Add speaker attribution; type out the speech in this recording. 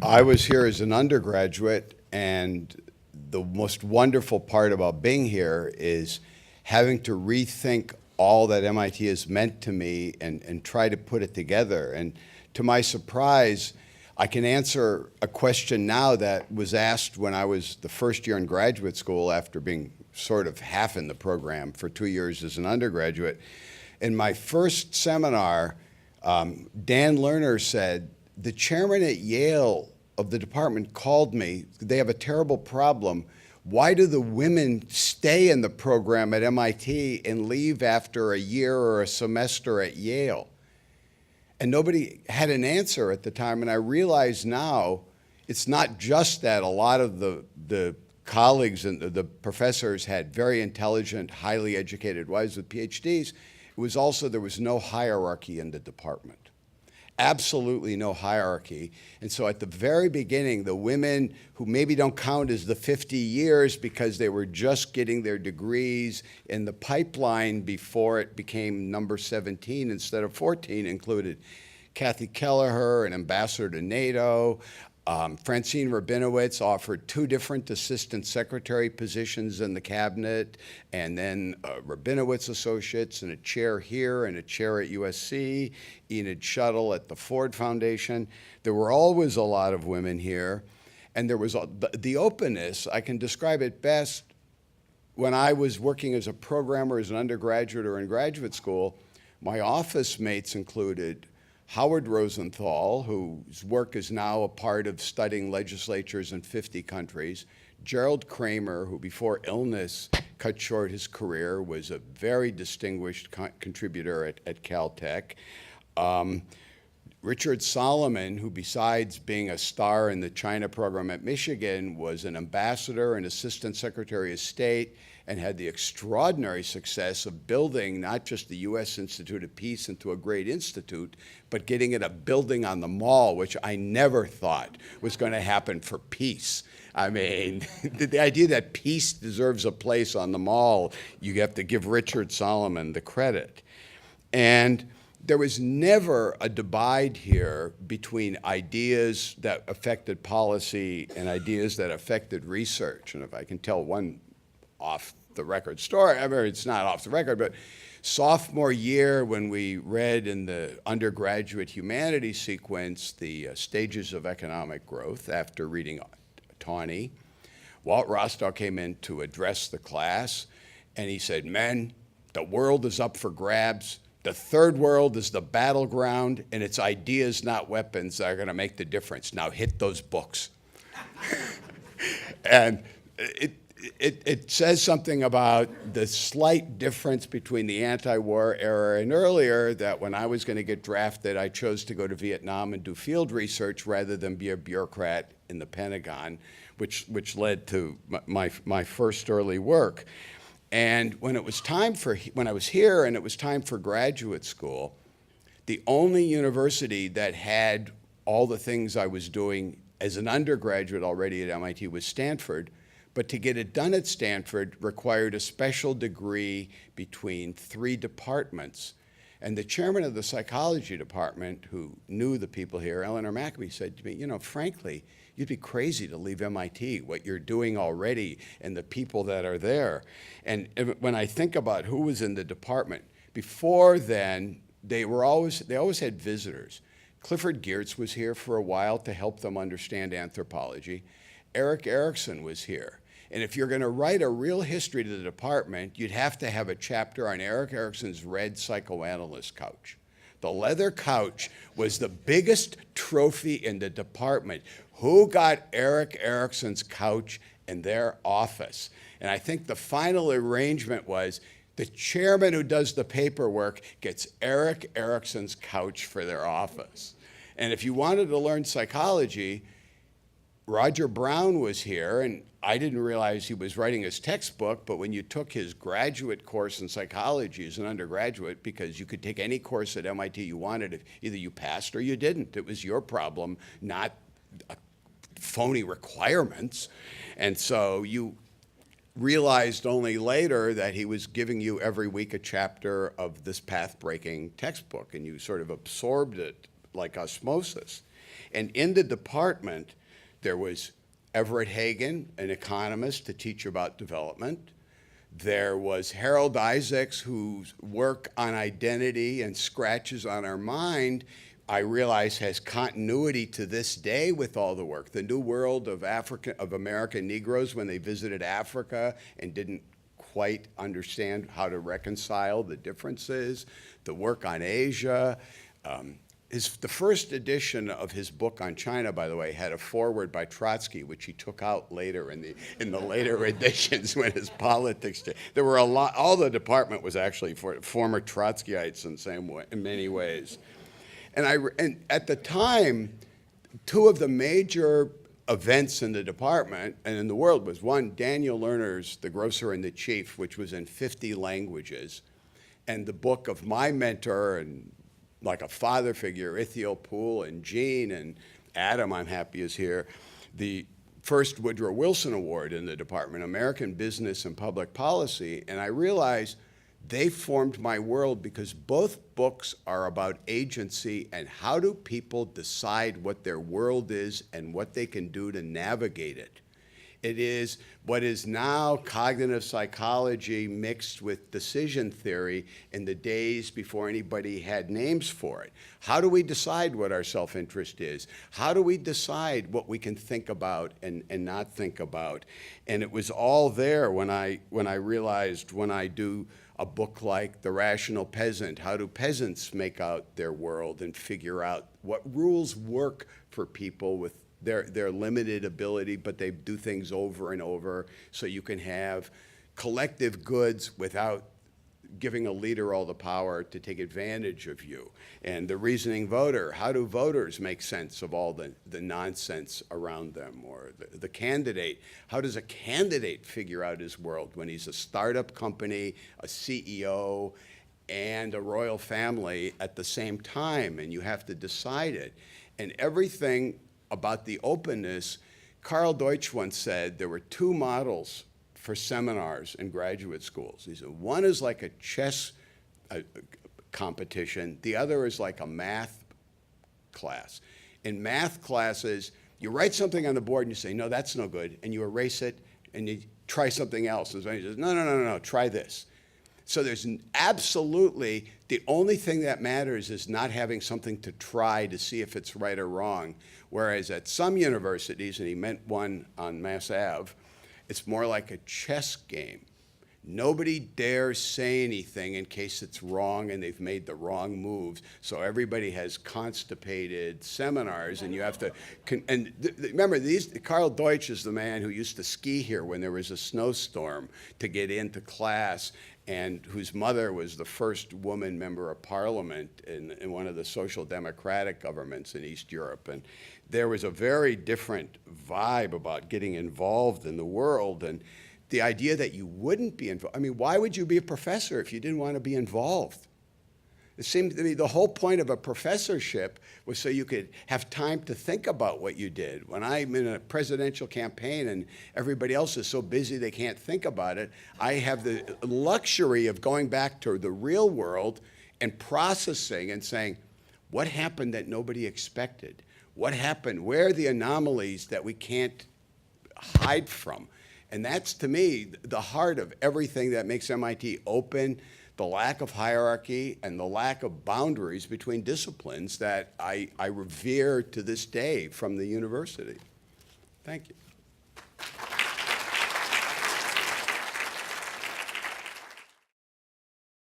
Speaker 1: I was here as an undergraduate, and the most wonderful part about being here is having to rethink all that MIT has meant to me and try to put it together. And to my surprise, I can answer a question now that was asked when I was the first year in graduate school after being sort of half in the program for 2 years as an undergraduate. In my first seminar, Dan Lerner said, the chairman at Yale of the department called me. They have a terrible problem. Why do the women stay in the program at MIT and leave after a year or a semester at Yale? And nobody had an answer at the time. And I realize now it's not just that a lot of the colleagues and the professors had very intelligent, highly educated wives with PhDs. It was also there was no hierarchy in the department. Absolutely no hierarchy. And so at the very beginning, the women who maybe don't count as the 50 years because they were just getting their degrees in the pipeline before it became number 17 instead of 14 included Kathy Kelleher, an ambassador to NATO. Francine Rabinowitz offered 2 different assistant secretary positions in the cabinet, and then Rabinowitz Associates and a chair here and a chair at USC, Enid Shuttle at the Ford Foundation. There were always a lot of women here, and there was the openness. I can describe it best when I was working as a programmer as an undergraduate or in graduate school. My office mates included Howard Rosenthal, whose work is now a part of studying legislatures in 50 countries, Gerald Kramer, who before illness cut short his career, was a very distinguished contributor at Caltech, Richard Solomon, who besides being a star in the China program at Michigan, was an ambassador and assistant secretary of state and had the extraordinary success of building not just the U.S. Institute of Peace into a great institute, but getting it a building on the Mall, which I never thought was going to happen for peace. I mean, the idea that peace deserves a place on the Mall, you have to give Richard Solomon the credit. And there was never a divide here between ideas that affected policy and ideas that affected research. And if I can tell one off-the-record story, I mean, it's not off the record, but sophomore year when we read in the undergraduate humanities sequence the stages of economic growth after reading Tawney, Walt Rostow came in to address the class, and he said, men, the world is up for grabs. The third world is the battleground, and it's ideas, not weapons, that are going to make the difference. Now hit those books. And it says something about the slight difference between the anti-war era and earlier, that when I was going to get drafted, I chose to go to Vietnam and do field research rather than be a bureaucrat in the Pentagon, which led to my first early work. And when it was time when I was here and it was time for graduate school, the only university that had all the things I was doing as an undergraduate already at MIT was Stanford. But to get it done at Stanford required a special degree between 3 departments. And the chairman of the psychology department, who knew the people here, Eleanor McAbee, said to me, you know, frankly, you'd be crazy to leave MIT, what you're doing already and the people that are there. And when I think about who was in the department, before then, they always had visitors. Clifford Geertz was here for a while to help them understand anthropology. Eric Erickson was here. And if you're going to write a real history to the department, you'd have to have a chapter on Eric Erickson's red psychoanalyst couch. The leather couch was the biggest trophy in the department. Who got Eric Erickson's couch in their office? And I think the final arrangement was the chairman who does the paperwork gets Eric Erickson's couch for their office. And if you wanted to learn psychology, Roger Brown was here, and I didn't realize he was writing his textbook, but when you took his graduate course in psychology as an undergraduate, because you could take any course at MIT you wanted, either you passed or you didn't. It was your problem, not phony requirements. And so you realized only later that he was giving you every week a chapter of this path-breaking textbook, and you sort of absorbed it like osmosis. And in the department, there was Everett Hagen, an economist, to teach about development. There was Harold Isaacs, whose work on identity and scratches on our mind, I realize, has continuity to this day with all the work. The New World of American Negroes, when they visited Africa and didn't quite understand how to reconcile the differences. The work on Asia. The first edition of his book on China, by the way, had a foreword by Trotsky, which he took out later in the later editions when his politics changed. There were a lot. All the department was actually for former Trotskyites in many ways. And at the time, two of the major events in the department and in the world was, one, Daniel Lerner's The Grocer and the Chief, which was in 50 languages, and the book of my mentor and like a father figure, Ithiel Poole and Gene and Adam, I'm happy is here, the first Woodrow Wilson Award in the department, American Business and Public Policy. And I realized they formed my world because both books are about agency and how do people decide what their world is and what they can do to navigate it. It is what is now cognitive psychology mixed with decision theory in the days before anybody had names for it. How do we decide what our self-interest is? How do we decide what we can think about and not think about? And it was all there when I realized, when I do a book like The Rational Peasant, how do peasants make out their world and figure out what rules work for people with their limited ability, but they do things over and over, so you can have collective goods without giving a leader all the power to take advantage of you. And the reasoning voter, how do voters make sense of all the nonsense around them? Or the candidate, how does a candidate figure out his world when he's a startup company, a CEO, and a royal family at the same time, and you have to decide it. And everything about the openness, Carl Deutsch once said there were two models for seminars in graduate schools. He said, one is like a chess competition, the other is like a math class. In math classes, you write something on the board and you say, no, that's no good, and you erase it and you try something else. And somebody says, no, try this. So there's absolutely, the only thing that matters is not having something to try to see if it's right or wrong. Whereas at some universities, and he meant one on Mass Ave, it's more like a chess game. Nobody dares say anything in case it's wrong and they've made the wrong moves. So everybody has constipated seminars, and you have to, remember, Carl Deutsch is the man who used to ski here when there was a snowstorm to get into class, and whose mother was the first woman member of parliament in one of the social democratic governments in East Europe. And there was a very different vibe about getting involved in the world, and the idea that you wouldn't be involved. I mean, why would you be a professor if you didn't want to be involved? It seemed to me the whole point of a professorship was so you could have time to think about what you did. When I'm in a presidential campaign and everybody else is so busy they can't think about it, I have the luxury of going back to the real world and processing and saying, what happened that nobody expected? What happened? Where are the anomalies that we can't hide from? And that's, to me, the heart of everything that makes MIT open, the lack of hierarchy and the lack of boundaries between disciplines that I revere to this day from the university. Thank you.